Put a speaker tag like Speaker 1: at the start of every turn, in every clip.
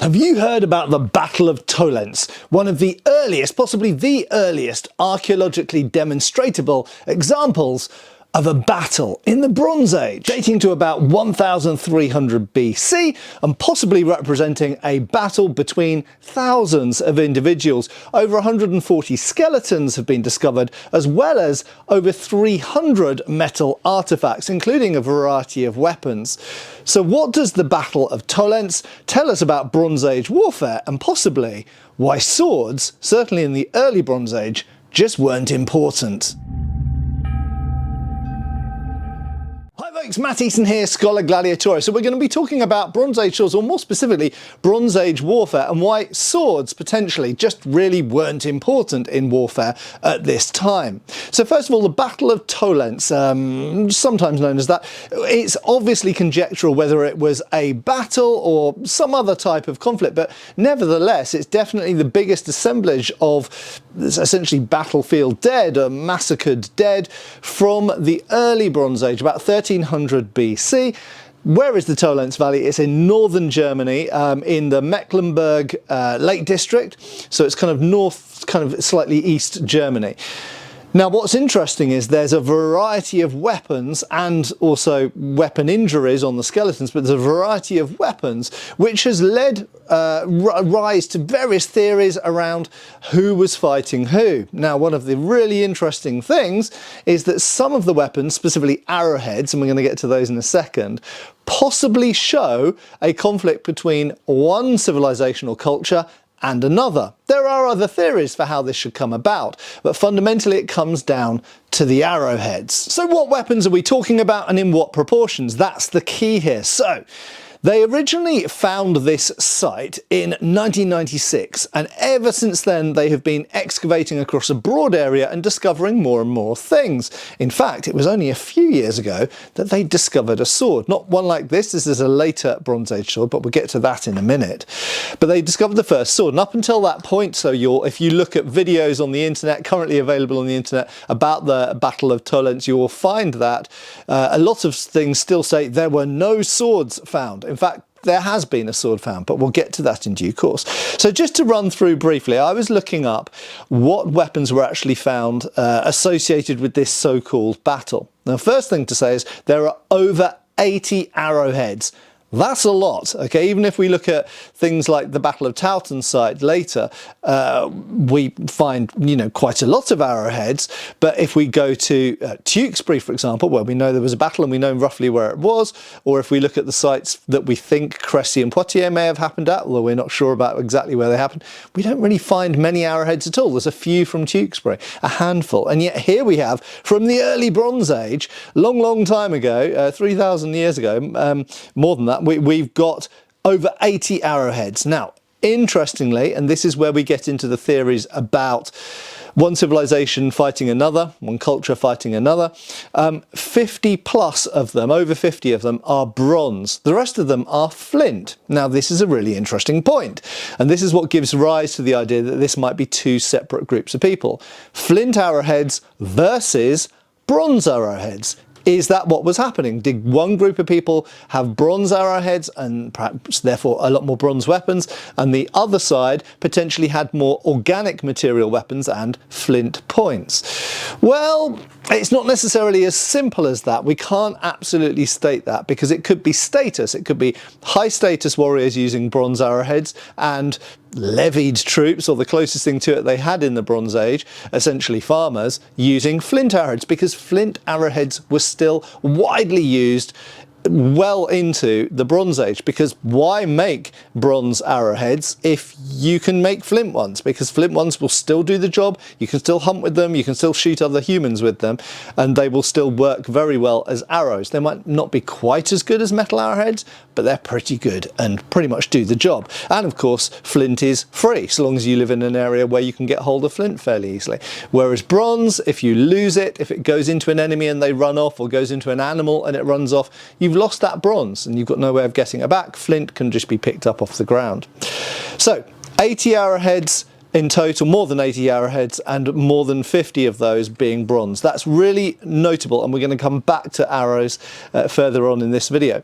Speaker 1: Have you heard about the Battle of Tollense, one of the earliest, possibly the earliest, archaeologically demonstrable examples of a battle in the Bronze Age, dating to about 1300 BC and possibly representing a battle between thousands of individuals. Over 140 skeletons have been discovered, as well as over 300 metal artifacts, including a variety of weapons. So what does the Battle of Tollense tell us about Bronze Age warfare, and possibly why swords, certainly in the early Bronze Age, just weren't important? Hi folks, Matt Easton here, Schola Gladiatoria. So we're going to be talking about Bronze Age swords, or more specifically, Bronze Age warfare, and why swords potentially just really weren't important in warfare at this time. So first of all, the Battle of Tollense, sometimes known as that, it's obviously conjectural whether it was a battle or some other type of conflict, but nevertheless, it's definitely the biggest assemblage of essentially battlefield dead, massacred dead from the early Bronze Age, about 1300 BC. Where is the Tollense Valley? It's in northern Germany, in the Mecklenburg Lake District, so it's kind of north, kind of slightly east Germany. Now what's interesting is there's a variety of weapons and also weapon injuries on the skeletons, but there's a variety of weapons which has led rise to various theories around who was fighting who. Now one of the really interesting things is that some of the weapons, specifically arrowheads, and we're going to get to those in a second, possibly show a conflict between one civilizational culture and another. There are other theories for how this should come about, but fundamentally it comes down to the arrowheads. So what weapons are we talking about, and in what proportions? That's the key here. So they originally found this site in 1996, and ever since then they have been excavating across a broad area and discovering more and more things. In fact, it was only a few years ago that they discovered a sword. Not one like this is a later Bronze Age sword, but we'll get to that in a minute. But they discovered the first sword, and up until that point, so if you look at videos on the internet, currently available on the internet, about the Battle of Tollense, you will find that a lot of things still say there were no swords found. In fact, there has been a sword found, but we'll get to that in due course. So just to run through briefly, I was looking up what weapons were actually found associated with this so-called battle. Now, first thing to say is there are over 80 arrowheads. That's a lot, okay? Even if we look at things like the Battle of Tollense site later, we find, quite a lot of arrowheads. But if we go to Tewkesbury, for example, where we know there was a battle and we know roughly where it was, or if we look at the sites that we think Crécy and Poitiers may have happened at, although we're not sure about exactly where they happened, we don't really find many arrowheads at all. There's a few from Tewkesbury, a handful. And yet here we have, from the early Bronze Age, long time ago, 3,000 years ago, more than that, we've got over 80 arrowheads. Now, interestingly, and this is where we get into the theories about one civilization fighting another, one culture fighting another, 50 plus of them, over 50 of them, are bronze. The rest of them are flint. Now, this is a really interesting point, and this is what gives rise to the idea that this might be two separate groups of people. Flint arrowheads versus bronze arrowheads. Is that what was happening? Did one group of people have bronze arrowheads and perhaps therefore a lot more bronze weapons, and the other side potentially had more organic material weapons and flint points? Well, it's not necessarily as simple as that. We can't absolutely state that, because it could be status. It could be high status warriors using bronze arrowheads and levied troops, or the closest thing to it they had in the Bronze Age, essentially farmers, using flint arrowheads, because flint arrowheads were still widely used well into the Bronze Age. Because why make bronze arrowheads if you can make flint ones? Because flint ones will still do the job, you can still hunt with them, you can still shoot other humans with them, and they will still work very well as arrows. They might not be quite as good as metal arrowheads, but they're pretty good and pretty much do the job. And of course, flint is free, so long as you live in an area where you can get hold of flint fairly easily. Whereas bronze, if you lose it, if it goes into an enemy and they run off, or goes into an animal and it runs off, you've lost that bronze and you've got no way of getting it back. Flint can just be picked up off the ground. So 80 arrowheads in total, more than 80 arrowheads, and more than 50 of those being bronze. That's really notable, and we're going to come back to arrows further on in this video.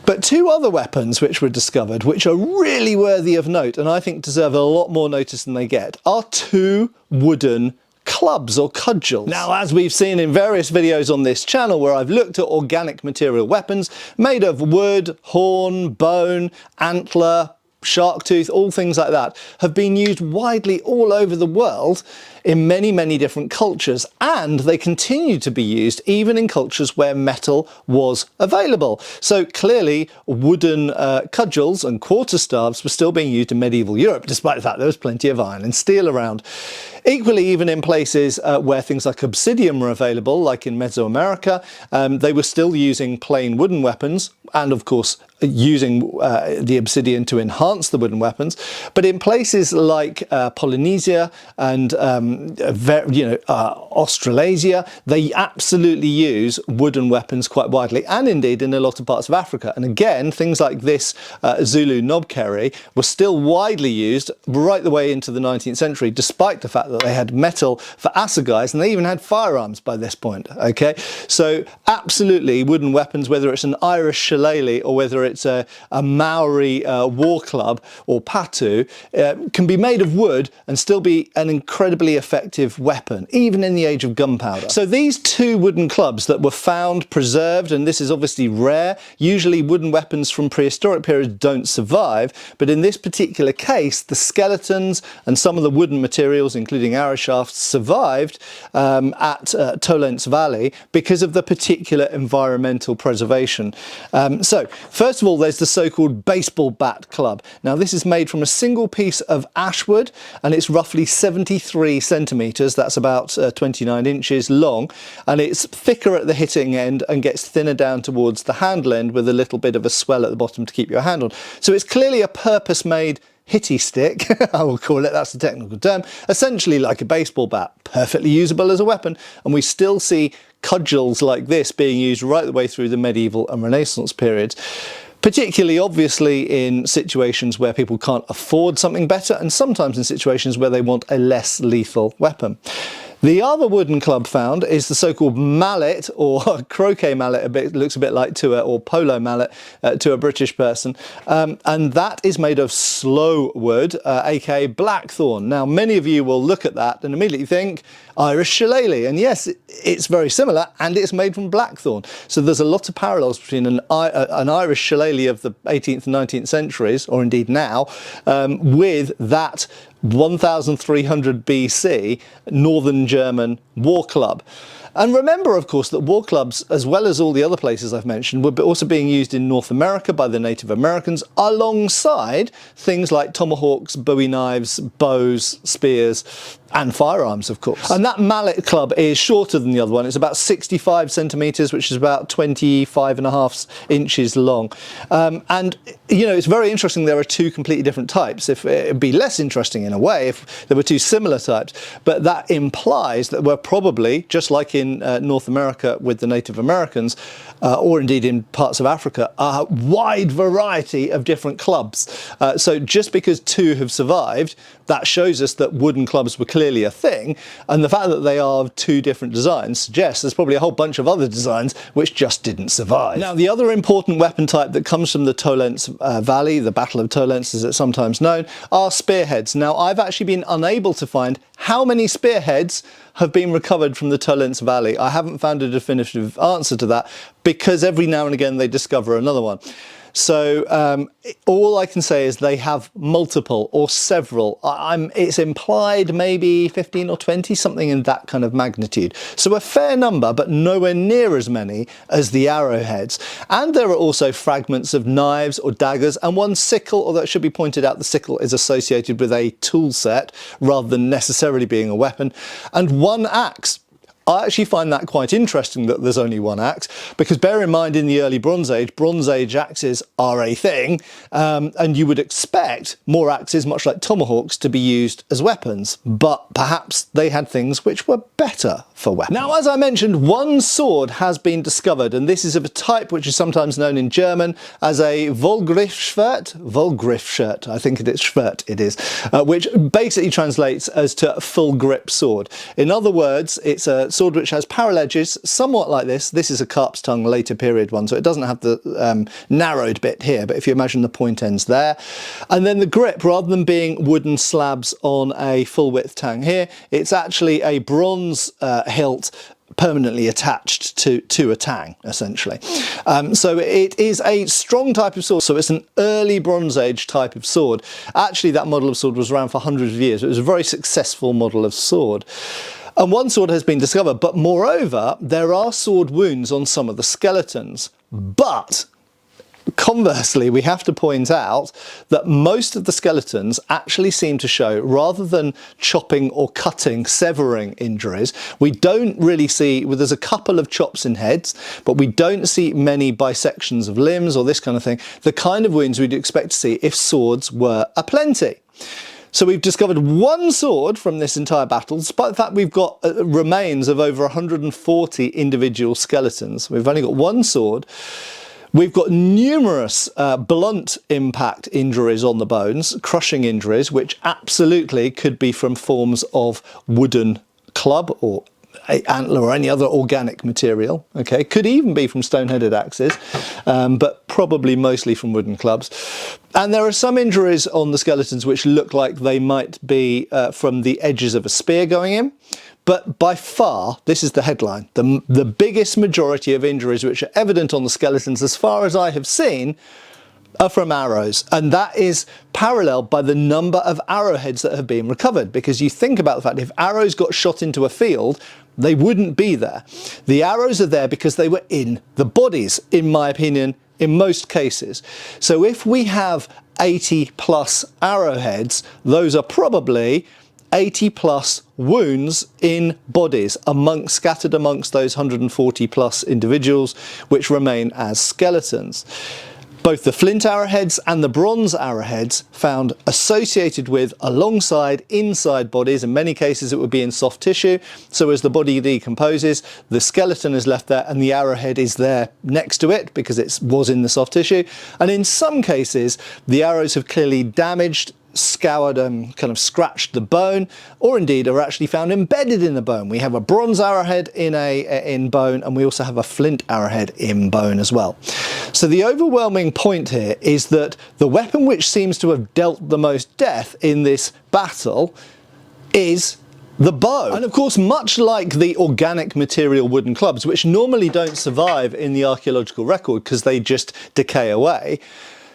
Speaker 1: But two other weapons which were discovered, which are really worthy of note, and I think deserve a lot more notice than they get, are two wooden clubs or cudgels. Now, as we've seen in various videos on this channel where I've looked at organic material weapons made of wood, horn, bone, antler, shark tooth, all things like that, have been used widely all over the world in many, many different cultures, and they continue to be used even in cultures where metal was available. So clearly wooden cudgels and quarterstaves were still being used in medieval Europe, despite the fact there was plenty of iron and steel around. Equally, even in places where things like obsidian were available, like in Mesoamerica, they were still using plain wooden weapons, and of course using the obsidian to enhance the wooden weapons. But in places like Polynesia and Australasia, they absolutely use wooden weapons quite widely, and indeed in a lot of parts of Africa. And again, things like this Zulu knobkerrie were still widely used right the way into the 19th century, despite the fact that they had metal for assegais, and they even had firearms by this point. Okay, so absolutely wooden weapons, whether it's an Irish shillelagh or whether it's a Maori war club or patu, can be made of wood and still be an incredibly effective weapon, even in the age of gunpowder. So these two wooden clubs that were found, preserved, and this is obviously rare, usually wooden weapons from prehistoric periods don't survive, but in this particular case, the skeletons and some of the wooden materials, including arrow shafts, survived at Tollense Valley because of the particular environmental preservation. So first of all, there's the so-called baseball bat club. Now this is made from a single piece of ash wood, and it's roughly 73 centimeters, that's about 29 inches long, and it's thicker at the hitting end and gets thinner down towards the handle end with a little bit of a swell at the bottom to keep your hand on. So it's clearly a purpose-made hitty stick, I will call it, that's the technical term, essentially like a baseball bat, perfectly usable as a weapon, and we still see cudgels like this being used right the way through the medieval and Renaissance periods. Particularly obviously in situations where people can't afford something better, and sometimes in situations where they want a less lethal weapon. The other wooden club found is the so-called mallet, or croquet mallet, looks a bit like to a, or polo mallet to a British person, and that is made of sloe wood, aka blackthorn. Now many of you will look at that and immediately think Irish shillelagh, and yes, it's very similar, and it's made from blackthorn. So there's a lot of parallels between an Irish shillelagh of the 18th and 19th centuries, or indeed now, with that 1300 BC Northern German war club. And remember, of course, that war clubs, as well as all the other places I've mentioned, were also being used in North America by the Native Americans, alongside things like tomahawks, bowie knives, bows, spears, and firearms, of course. And that mallet club is shorter than the other one. It's about 65 centimeters, which is about 25.5 inches long. And, you know, it's very interesting there are two completely different types. If it'd be less interesting in a way if there were two similar types, but that implies that we're probably, just like in North America with the Native Americans, or indeed in parts of Africa, a wide variety of different clubs. So just because two have survived, that shows us that wooden clubs were clearly a thing, and the fact that they are of two different designs suggests there's probably a whole bunch of other designs which just didn't survive. Now, the other important weapon type that comes from the Tollense Valley, the Battle of Tollense as it's sometimes known, are spearheads. Now, I've actually been unable to find how many spearheads have been recovered from the Tollense Valley. I haven't found a definitive answer to that, because every now and again they discover another one. So all I can say is they have multiple or several. It's implied maybe 15 or 20, something in that kind of magnitude. So a fair number, but nowhere near as many as the arrowheads. And there are also fragments of knives or daggers, and one sickle, although it should be pointed out the sickle is associated with a tool set rather than necessarily being a weapon, and one axe. I actually find that quite interesting that there's only one axe, because bear in mind in the early Bronze Age axes are a thing, and you would expect more axes, much like tomahawks, to be used as weapons, but perhaps they had things which were better for weapons. Now, as I mentioned, one sword has been discovered, and this is of a type which is sometimes known in German as a Vollgriffschwert, I think it is Schwert, it is, which basically translates as to full grip sword. In other words, it's a sword which has parallel edges, somewhat like this. This is a carp's tongue later period one, so it doesn't have the narrowed bit here, but if you imagine the point ends there. And then the grip, rather than being wooden slabs on a full width tang here, it's actually a bronze hilt permanently attached to a tang, essentially. So it is a strong type of sword. So it's an early Bronze Age type of sword. Actually, that model of sword was around for hundreds of years. It was a very successful model of sword. And one sword has been discovered, but moreover, there are sword wounds on some of the skeletons. But conversely, we have to point out that most of the skeletons actually seem to show, rather than chopping or cutting, severing injuries, we don't really see, well, there's a couple of chops in heads, but we don't see many bisections of limbs or this kind of thing, the kind of wounds we'd expect to see if swords were aplenty. So we've discovered one sword from this entire battle, despite the fact we've got remains of over 140 individual skeletons. We've only got one sword. We've got numerous blunt impact injuries on the bones, crushing injuries, which absolutely could be from forms of wooden club or antler or any other organic material. Okay, could even be from stone-headed axes, but probably mostly from wooden clubs. And there are some injuries on the skeletons which look like they might be from the edges of a spear going in. But by far, this is the headline, the biggest majority of injuries which are evident on the skeletons, as far as I have seen, are from arrows. And that is paralleled by the number of arrowheads that have been recovered. Because you think about the fact, if arrows got shot into a field, they wouldn't be there. The arrows are there because they were in the bodies, in my opinion, in most cases. So if we have 80 plus arrowheads, those are probably 80 plus wounds in bodies scattered amongst those 140 plus individuals which remain as skeletons. Both the flint arrowheads and the bronze arrowheads found associated with, alongside, inside bodies. In many cases it would be in soft tissue, so as the body decomposes, the skeleton is left there and the arrowhead is there next to it because it was in the soft tissue. And in some cases the arrows have clearly damaged, scoured and kind of scratched the bone, or indeed are actually found embedded in the bone. We have a bronze arrowhead in bone, and we also have a flint arrowhead in bone as well. So the overwhelming point here is that the weapon which seems to have dealt the most death in this battle is the bow. And of course, much like the organic material wooden clubs, which normally don't survive in the archaeological record because they just decay away,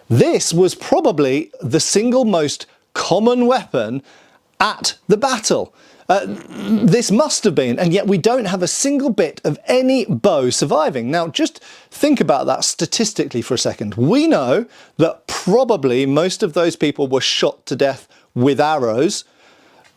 Speaker 1: this was probably the single most common weapon at the battle. This must have been, and yet we don't have a single bit of any bow surviving. Now, just think about that statistically for a second. We know that probably most of those people were shot to death with arrows.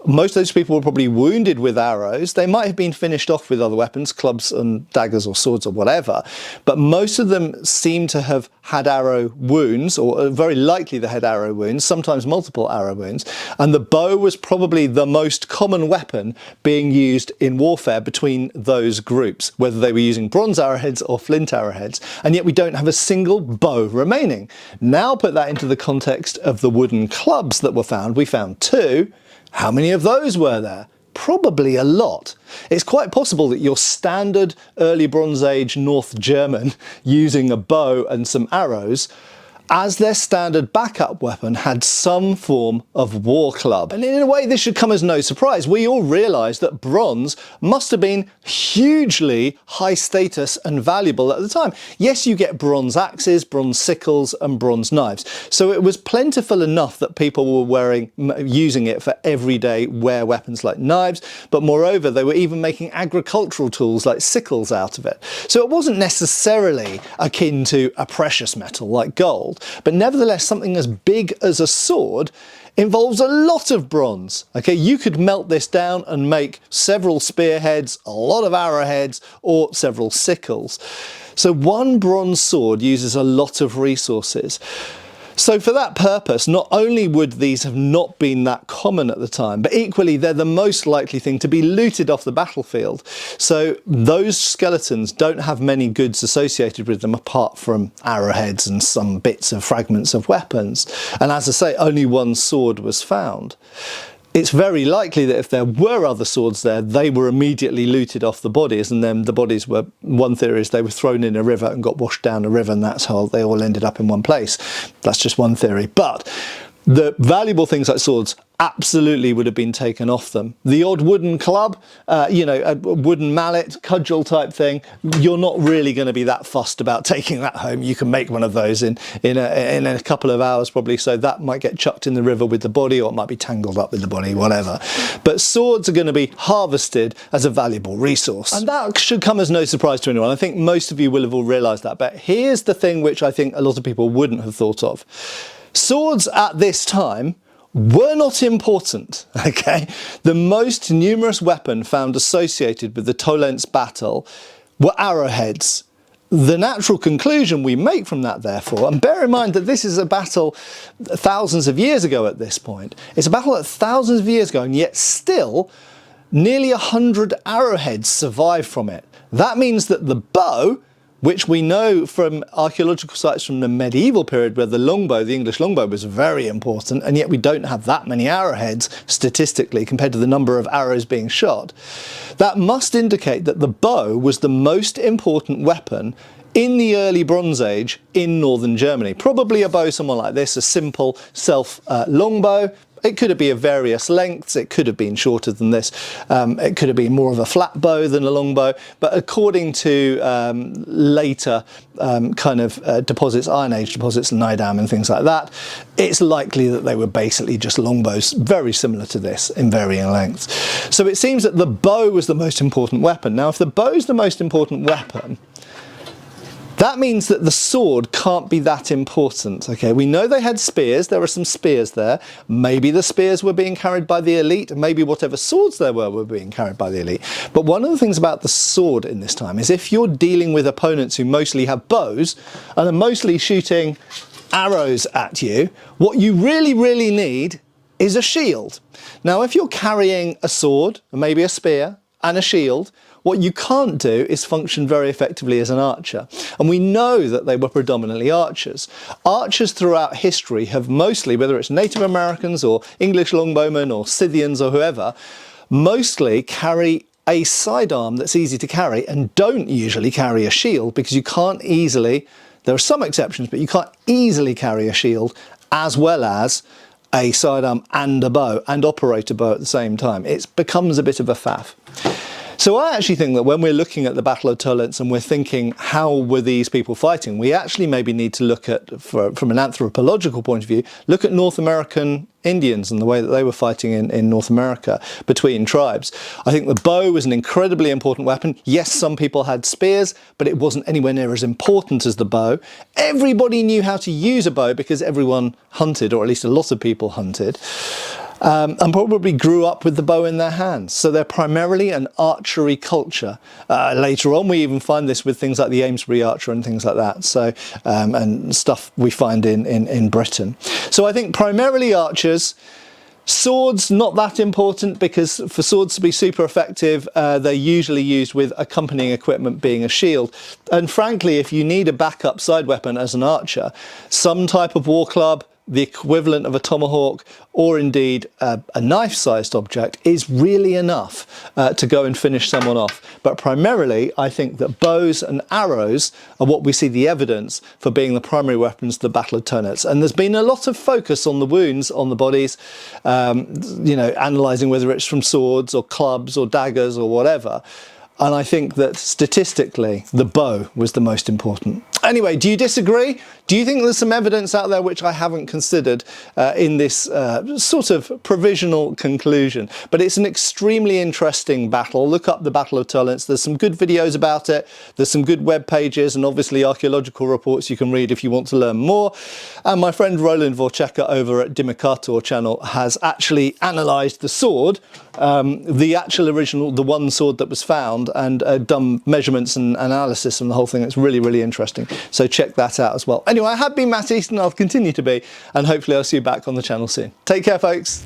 Speaker 1: Most of those people were probably wounded with arrows. They might have been finished off with other weapons, clubs and daggers or swords or whatever, but most of them seem to have had arrow wounds, or very likely they had arrow wounds, sometimes multiple arrow wounds, and the bow was probably the most common weapon being used in warfare between those groups, whether they were using bronze arrowheads or flint arrowheads, and yet we don't have a single bow remaining. Now put that into the context of the wooden clubs that were found. We found two. How many of those were there? Probably a lot. It's quite possible that your standard early Bronze Age North German using a bow and some arrows as their standard backup weapon had some form of war club. And in a way this should come as no surprise. We all realise that bronze must have been hugely high status and valuable at the time. Yes, you get bronze axes, bronze sickles and bronze knives. So it was plentiful enough that people were using it for everyday wear weapons like knives, but moreover they were even making agricultural tools like sickles out of it. So it wasn't necessarily akin to a precious metal like gold. But nevertheless, something as big as a sword involves a lot of bronze. Okay, you could melt this down and make several spearheads, a lot of arrowheads, or several sickles. So one bronze sword uses a lot of resources. So for that purpose, not only would these have not been that common at the time, but equally they're the most likely thing to be looted off the battlefield. So those skeletons don't have many goods associated with them apart from arrowheads and some bits of fragments of weapons. And as I say, only one sword was found. it's very likely that if there were other swords there, they were immediately looted off the bodies, and then the bodies were, one theory is they were thrown in a river and got washed down a river, and that's how they all ended up in one place. That's just one theory. But the valuable things like swords absolutely would have been taken off them. The odd wooden club, you know, a wooden mallet, cudgel type thing, you're not really going to be that fussed about taking that home. You can make one of those in a couple of hours probably, so that might get chucked in the river with the body, or it might be tangled up with the body, whatever. But swords are going to be harvested as a valuable resource. And that should come as no surprise to anyone. I think most of you will have all realised that. But here's the thing which I think a lot of people wouldn't have thought of. Swords at this time were not important, okay? The most numerous weapon found associated with the Tollense battle were arrowheads. The natural conclusion we make from that, therefore, and bear in mind that this is a battle thousands of years ago at this point, it's a battle that thousands of years ago, and yet still nearly 100 arrowheads survive from it. That means that the bow, which we know from archaeological sites from the medieval period where the longbow, the English longbow, was very important, and yet we don't have that many arrowheads statistically compared to the number of arrows being shot. That must indicate that the bow was the most important weapon in the early Bronze Age in northern Germany. Probably a bow somewhere like this, a simple longbow. It could have been of various lengths, it could have been shorter than this, it could have been more of a flat bow than a long bow, but according to later deposits, Iron Age deposits, Nidam and things like that, it's likely that they were basically just longbows, very similar to this in varying lengths. So it seems that the bow was the most important weapon. Now, if the bow is the most important weapon, that means that the sword can't be that important, okay? We know they had spears, there were some spears there. Maybe the spears were being carried by the elite, maybe whatever swords there were being carried by the elite. But one of the things about the sword in this time is if you're dealing with opponents who mostly have bows and are mostly shooting arrows at you, what you really, really need is a shield. Now, if you're carrying a sword, or maybe a spear, and a shield, what you can't do is function very effectively as an archer. And we know that they were predominantly archers. Archers throughout history have mostly, whether it's Native Americans or English longbowmen or Scythians or whoever, mostly carry a sidearm that's easy to carry and don't usually carry a shield, because you can't easily, there are some exceptions, but you can't easily carry a shield as well as a sidearm and a bow, and operate a bow at the same time. It becomes a bit of a faff. So I actually think that when we're looking at the Battle of Tollense and we're thinking, how were these people fighting? We actually maybe need to look at, from an anthropological point of view, look at North American Indians and the way that they were fighting in North America between tribes. I think the bow was an incredibly important weapon. Yes, some people had spears, but it wasn't anywhere near as important as the bow. Everybody knew how to use a bow because everyone hunted, or at least a lot of people hunted. And probably grew up with the bow in their hands. So they're primarily an archery culture. Later on, we even find this with things like the Amesbury archer and things like that. So, and stuff we find in Britain. So I think primarily archers. Swords, not that important, because for swords to be super effective, they're usually used with accompanying equipment being a shield. And frankly, if you need a backup side weapon as an archer, some type of war club, the equivalent of a tomahawk, or indeed a knife-sized object is really enough to go and finish someone off. But primarily, I think that bows and arrows are what we see the evidence for being the primary weapons of the Battle of Tollense. And there's been a lot of focus on the wounds on the bodies, you know, analysing whether it's from swords or clubs or daggers or whatever. And I think that statistically, the bow was the most important. Anyway, do you disagree? Do you think there's some evidence out there which I haven't considered in this sort of provisional conclusion? But it's an extremely interesting battle. Look up the Battle of Tollense. There's some good videos about it. There's some good web pages and obviously archaeological reports you can read if you want to learn more. And my friend Roland Vorcheka over at Dimikator channel has actually analysed the sword, the actual original, the one sword that was found, and done measurements and analysis and the whole thing. It's really, really interesting. So check that out as well. Anyway, I have been Matt Easton, I'll continue to be, and hopefully I'll see you back on the channel soon. Take care, folks.